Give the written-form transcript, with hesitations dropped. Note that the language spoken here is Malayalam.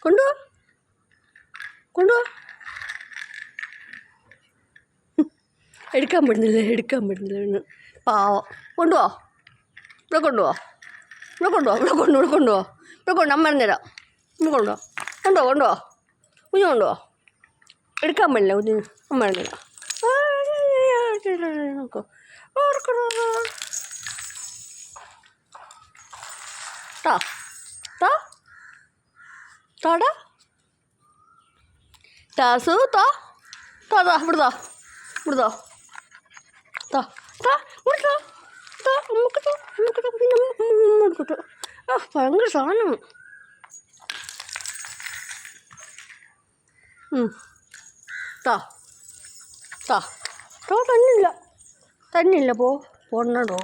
കൊണ്ടുപോ കൊണ്ടുപോ. എടുക്കാൻ പറ്റുന്നില്ല പാവം. കൊണ്ടുപോ ഇവിടെ കൊണ്ടുപോ അമ്മ തരാം. ഇവിടെ കൊണ്ടുപോ കുഞ്ഞു കൊണ്ടുപോ. എടുക്കാൻ പറ്റില്ല കുഞ്ഞു, അമ്മ തരാം. നോക്കോ താടാ ടാസു താ ഇവിടുതാ ഭയങ്കര സാധനം. തന്നില്ല പോണോ